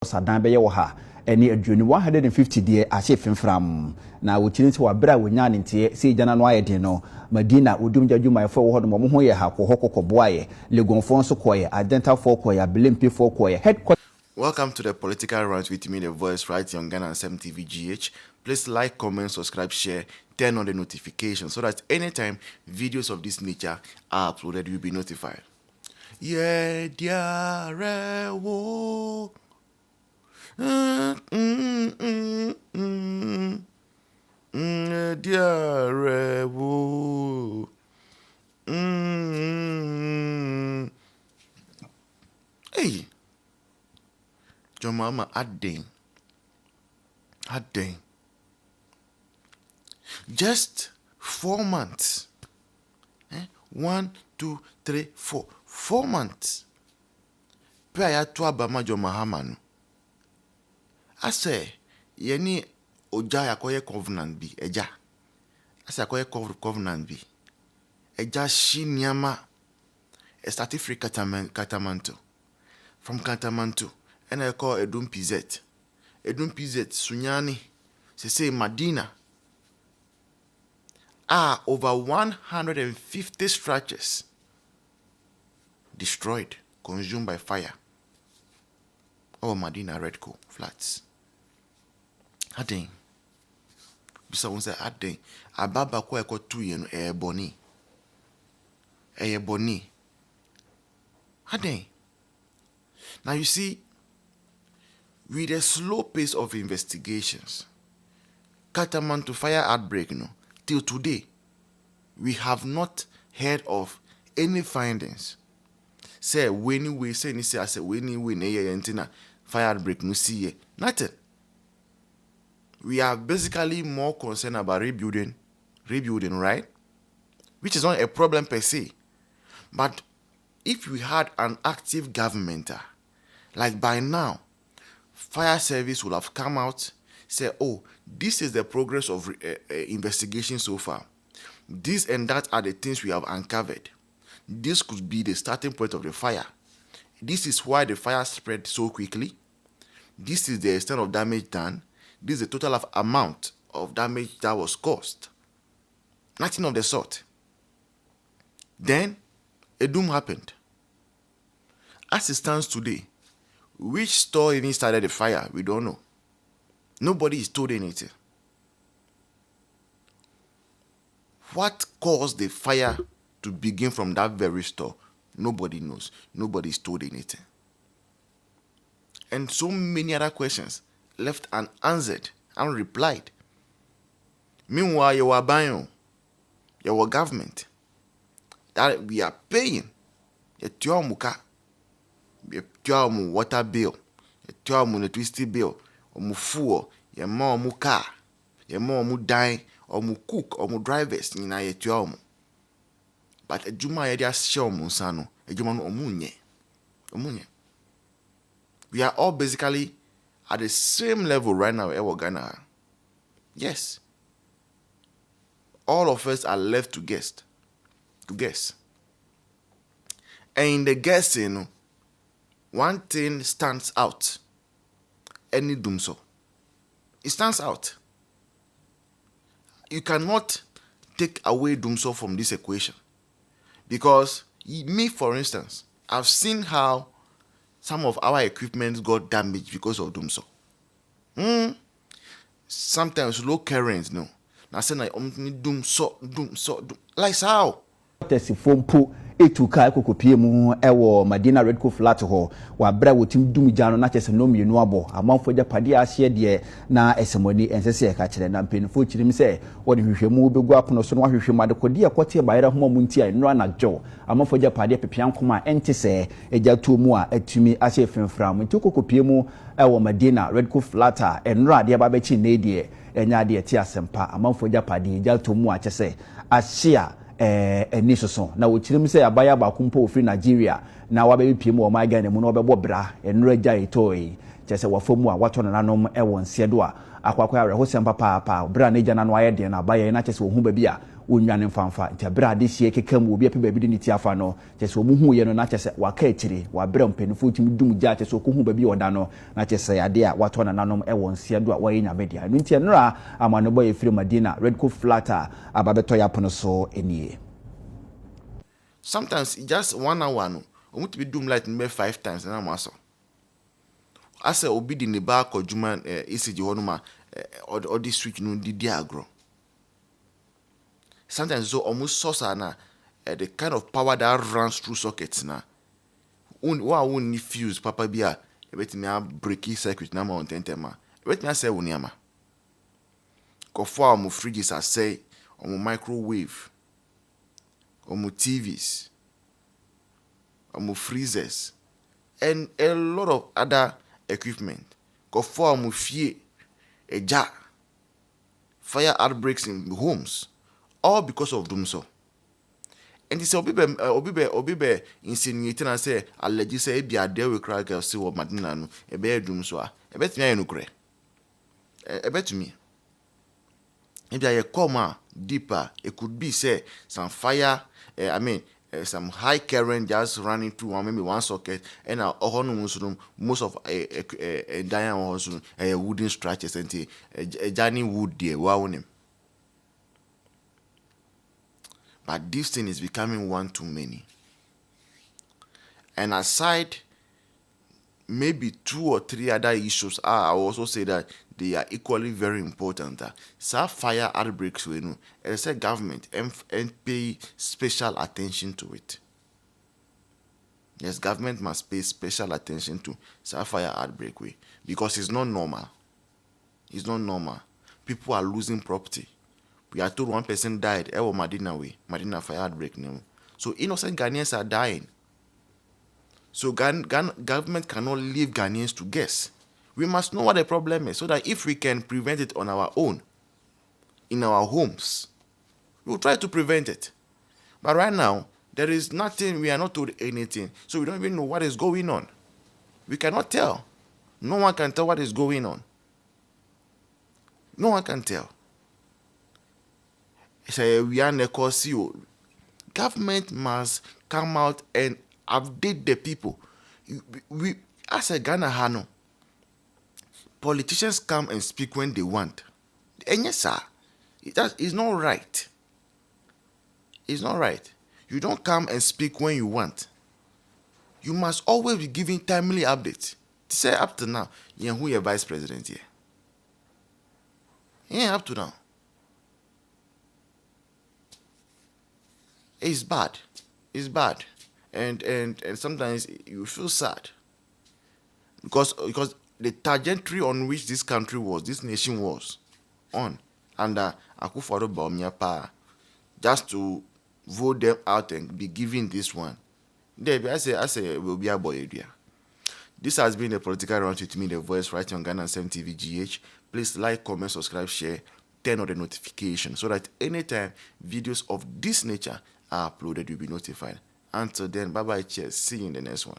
sadan be ye wo ha ene aduonu 150 de ahye fimfram na wochiri nti wabra wonya ne ntie se jana no aye den no Madina odum jadwuma efo wo ho no mo ho ye ha ko kokoboaye legonfo nso koye identify koye belempe fo koye headquarters. Welcome to the Political Rant with me, the voice, right here on Ghana and 7 TV GH. Please like, comment, subscribe, share, turn on the notifications so that anytime videos of this nature are uploaded, you'll be notified. Yeah, dear, wo. Dear, wo. Hey. Your mama adding. Just 4 months. 1, 2, 3, 4. 4 months. Paya to abama jo mahamanu. I say, yeni oja yakoye covenant bi eja. I say yakoye covenant bi. Eja shinyama. Estati free katamanto. From Katamanto. And I call Edum Pizet. Edum Pizet, Sunyani, say Madina. Over 150 structures destroyed, consumed by fire. Oh, Madina Redco flats. Ading. Someone say Ading. Ababa ko eko 2 yen boni. Boni. Ading. Now you see, with a slow pace of investigations, Katamanto fire outbreak, till today, we have not heard of any findings. Say when we say ni say I say when we na fire outbreak no see nothing. We are basically more concerned about rebuilding, right? Which is not a problem per se. But if we had an active government, like by now, fire service will have come out, say, oh, this is the progress of investigation so far. This and that are the things we have uncovered. This could be the starting point of the fire. This is why the fire spread so quickly. This is the extent of damage done. This is the total amount of damage that was caused. Nothing of the sort. Then, a doom happened. As it stands today, which store even started the fire? We don't know. Nobody is told anything. What caused the fire to begin from that very store? Nobody knows. Nobody is told anything. And so many other questions left unanswered, unreplied. Meanwhile, your government, that we are paying, your muka. Your water bill, your electricity bill, or fuel, your mom car, your mom dine, or cook, or drivers in a tuam. But a Juma idea show Monsano, a Juman omunye. We are all basically at the same level right now, Ghana. Yes. All of us are left to guess. And in the guessing, one thing stands out. Any doomso. It stands out. You cannot take away doomso from this equation. Because me, for instance, I've seen how some of our equipment got damaged because of doomso. Sometimes low currents, no. Now say na doomso. Like how? Etuka ekokopie mu ewo Madina Redco flat ho wabra wotim dum gya no na kyese no mienu abo amanfo gya pade ahye de na esemoni ensese e ka kire na mpenfo kirim se wode hwehwemu begu apono so no hwehwemu adekodi akote bayira ho munti a nro na gyo amanfo gya pade pepian koma ente se egya to mu a atumi ahye fimfram nti kokopie mu ewo Madina Redco flat a enro ade ba be chi na edie enya de ti asempa amanfo gya pade egya to mu a kyese ahye eni soso na wochirim se abaya ba kumpo ofri Nigeria na wabe piem o maga ne mu na obebo bra enura gya etoi kyese wafomu a wato na nanom ewo nsedo a akwakwa awe ho sempa papa bra na gya na no aye de na abaya na kyese wo hu ba bi a wonwane mfanfa nti abra de hye keka mu obi ape baabi de ne ti afa no kyese omu hu ye no na kyese waka akire wabra mpanifo timi dum gya kyese okohu baabi oda no na kyese ade a wato na nanom e won sia do a waye nyamedia no nti enra amano boy efiri Madina Red Coat Flatter ababeto yapono so enie. Sometimes just 1 hour no omu to be doom light maybe 5 times na maso asa obi di ne ba kodjuma ECG ho no ma or this switch no di agro. Sometimes so almost source na the kind of power that runs through sockets na won need fuse papa bia e betimi a breaky circuit na ma on tentema e betimi a say woni ama ko for am fridges are say on microwave on TVs on freezers and a lot of other equipment ko for am fie eja fire outbreaks in homes all because of doom so. And this obibe insinuating and say allegedly say e bia there we cry girl see what Madina no e be doom so a e betimi aye no kure e betimi e bia ye come deeper. It could be say some fire some high current just running through or maybe one socket and most of a dying also a wooden structures and a journey wood there wow. But this thing is becoming one too many. And aside maybe 2 or 3 other issues, I will also say that they are equally very important. So fire outbreaks, we know, as a government and pay special attention to it. Yes, government must pay special attention to fire outbreak way because it's not normal. It's not normal. People are losing property. We are told 1 person died. Madina fire outbreak now. So innocent Ghanaians are dying. So government cannot leave Ghanaians to guess. We must know what the problem is so that if we can prevent it on our own, in our homes, we'll try to prevent it. But right now, there is nothing, we are not told anything. So we don't even know what is going on. We cannot tell. No one can tell what is going on. No one can tell. So we are government must come out and update the people. We as a Ghana Hano, politicians come and speak when they want. And yes, sir, it's not right. It's not right. You don't come and speak when you want. You must always be giving timely updates. To say up to now, who your vice president here? Yeah, up to now. It's bad. It's bad. And sometimes you feel sad. Because the trajectory on which this nation was on under Akufo-Addo Bawumia just to vote them out and be given this one. I say will be a boy idea. This has been the political round with me, the voice right on Ghana 7 TV GH. Please like, comment, subscribe, share, turn on the notification so that anytime videos of this nature are uploaded, you'll be notified. Until then, bye bye, cheers. See you in the next one.